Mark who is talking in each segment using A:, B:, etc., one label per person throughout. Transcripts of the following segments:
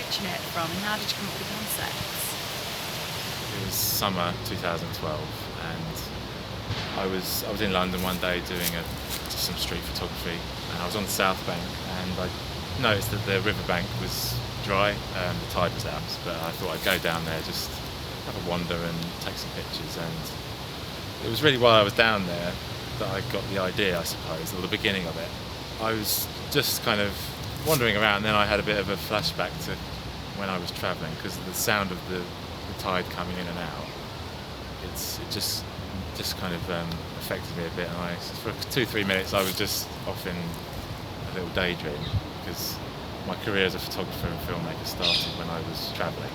A: originate from, and how did you come up with the concepts?
B: It was summer 2012, and I was in London one day doing just some street photography, and I was on the South Bank, and I noticed that the riverbank was dry, the tide was out, but I thought I'd go down there, just have a wander and take some pictures. And it was really while I was down there that I got the idea, I suppose, or the beginning of it. I was just kind of wandering around, and then I had a bit of a flashback to when I was travelling, because of the sound of the tide coming in and out. It just kind of affected me a bit, and for 2-3 minutes I was just off in a little daydream, because my career as a photographer and filmmaker started when I was travelling,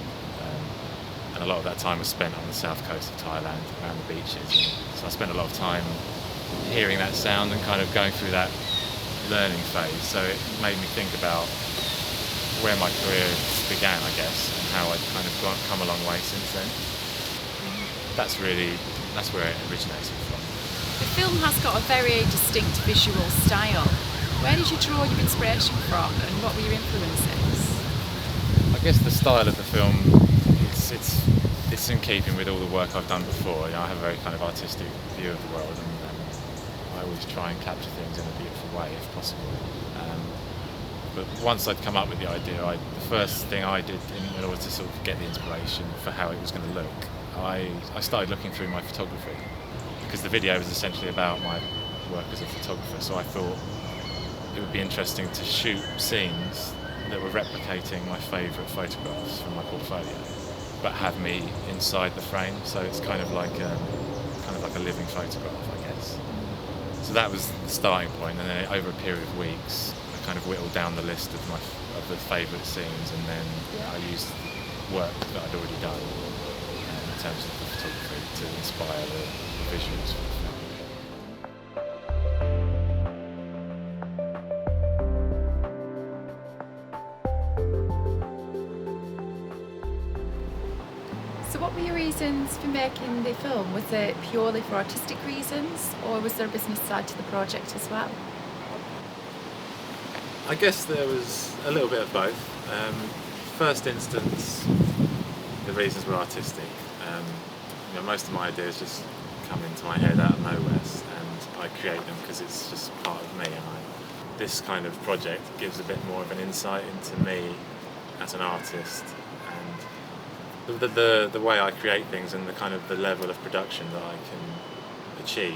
B: and a lot of that time was spent on the south coast of Thailand, around the beaches, and so I spent a lot of time hearing that sound and kind of going through that learning phase. So it made me think about where my career began, I guess, and how I'd kind of come a long way since then. That's where it originated from.
A: The film has got a very distinct visual style. Where did you draw your inspiration from, and what were your influences?
B: I guess the style of the film, it's in keeping with all the work I've done before. I have a very kind of artistic view of the world, and I always try and capture things in a beautiful way if possible. But once I'd come up with the idea, the first thing I did in order to sort of get the inspiration for how it was going to look, I started looking through my photography, because the video was essentially about my work as a photographer. So I thought it would be interesting to shoot scenes that were replicating my favourite photographs from my portfolio, but have me inside the frame. So it's kind of like a living photograph, I guess. So that was the starting point, and then over a period of weeks, I kind of whittled down the list of the favourite scenes, and then I used work that I'd already done in terms of the photography to inspire the visuals for the film.
A: So what were your reasons for making the film? Was it purely for artistic reasons, or was there a business side to the project as well?
B: I guess there was a little bit of both. First instance, the reasons were artistic. Most of my ideas just come into my head out of nowhere, and I create them because it's just part of me. And this kind of project gives a bit more of an insight into me as an artist, and the way I create things, and the kind of the level of production that I can achieve.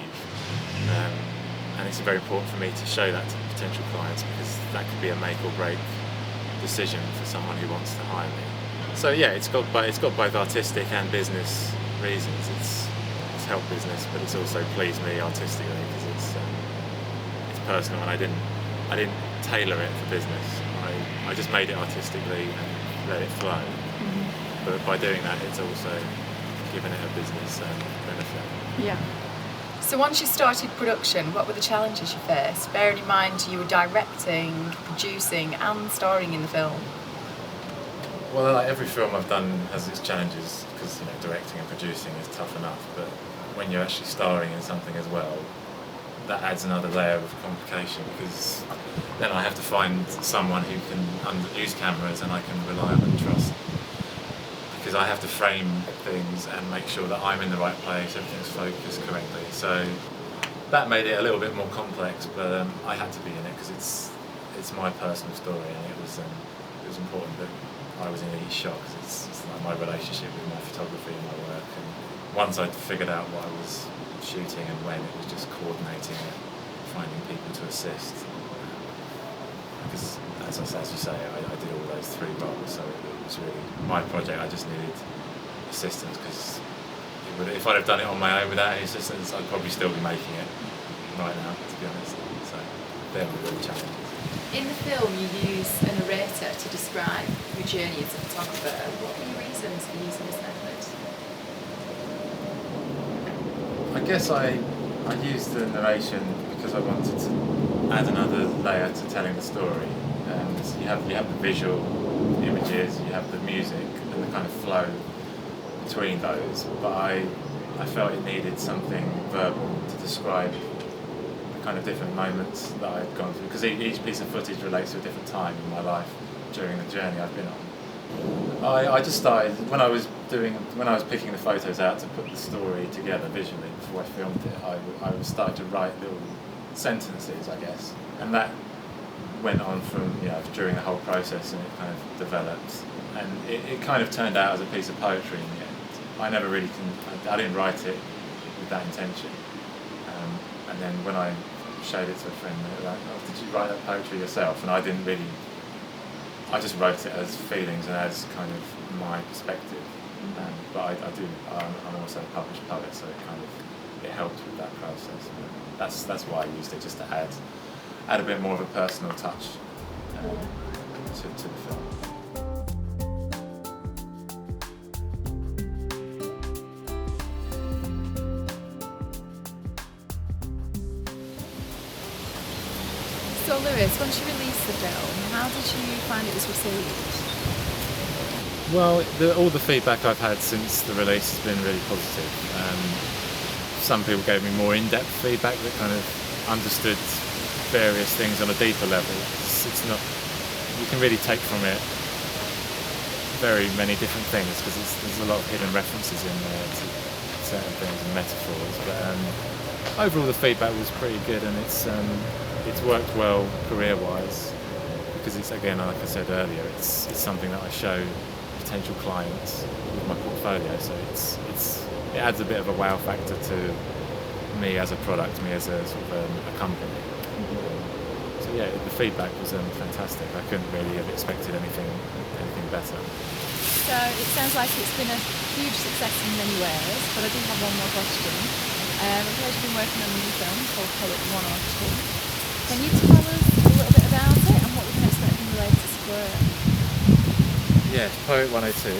B: And it's very important for me to show that to potential clients, because that could be a make or break decision for someone who wants to hire me. So yeah, it's got both artistic and business reasons. It's helped business, but it's also pleased me artistically, because it's personal, and I didn't tailor it for business. I just made it artistically and let it flow. Mm-hmm. But by doing that, it's also given it a business benefit.
A: Yeah. So once you started production, what were the challenges you faced? Bearing in mind you were directing, producing and starring in the film.
B: Well, like every film I've done has its challenges, because directing and producing is tough enough, but when you're actually starring in something as well, that adds another layer of complication, because then I have to find someone who can use cameras and I can rely on and trust, because I have to frame things and make sure that I'm in the right place, everything's focused correctly. So that made it a little bit more complex, but I had to be in it because it's my personal story, and it was important that I was in each shot, because it's like my relationship with my photography and my work. And once I'd figured out what I was shooting and when, it was just coordinating it, finding people to assist. Because as you say, I did all those three roles, so it was really my project. I just needed assistance, because if I'd have done it on my own without any assistance, I'd probably still be making it right now, to be honest. So they were really challenges.
A: In the film, you use a narrator to describe your journey as a photographer. What were your reasons for using this method?
B: I guess I used the narration because I wanted to add another layer to telling the story. So you have the visual images, you have the music, and the kind of flow between those. But I felt it needed something verbal to describe kind of different moments that I'd gone through, because each piece of footage relates to a different time in my life during the journey I've been on. I just started when I was picking the photos out to put the story together visually before I filmed it. I started to write little sentences, I guess, and that went on from during the whole process, and it kind of developed, and it kind of turned out as a piece of poetry in the end. I didn't write it with that intention, and then when I showed it to a friend, they were like, "Oh, did you write that poetry yourself?" And I didn't really. I just wrote it as feelings and as kind of my perspective. But I'm also a published poet, so it helped with that process. That's why I used it, just to add a bit more of a personal touch to the film.
A: So Lewis, once you released the film, how did you find it was received?
B: Well, all the feedback I've had since the release has been really positive. Some people gave me more in-depth feedback that kind of understood various things on a deeper level. It's not, you can really take from it very many different things, because there's a lot of hidden references in there to certain things and metaphors. But overall, the feedback was pretty good, and it's worked well career-wise, because it's, again, like I said earlier, it's something that I show potential clients with my portfolio, so it adds a bit of a wow factor to me as a product, me as a sort of a company. So yeah, the feedback was fantastic. I couldn't really have expected anything better.
A: So it sounds like it's been a huge success in many ways, but I do have one more question. I've heard you've been working on a new film called Poet 102. Can you tell us a little bit about it and what we can expect from the latest work?
B: Yeah, Poet 102.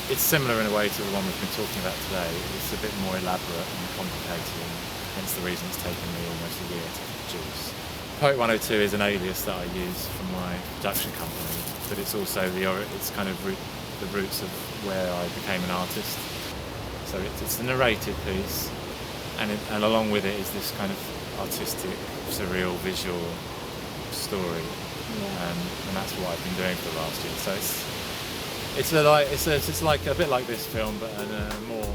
B: It's similar in a way to the one we've been talking about today. It's a bit more elaborate and complicated, and hence the reason it's taken me almost a year to produce. Poet 102 is an alias that I use for my production company, but it's also it's kind of the roots of where I became an artist. So it's a narrated piece, and along with it is this kind of artistic, surreal, visual story, and that's what I've been doing for the last year. So it's like a bit like this film, but more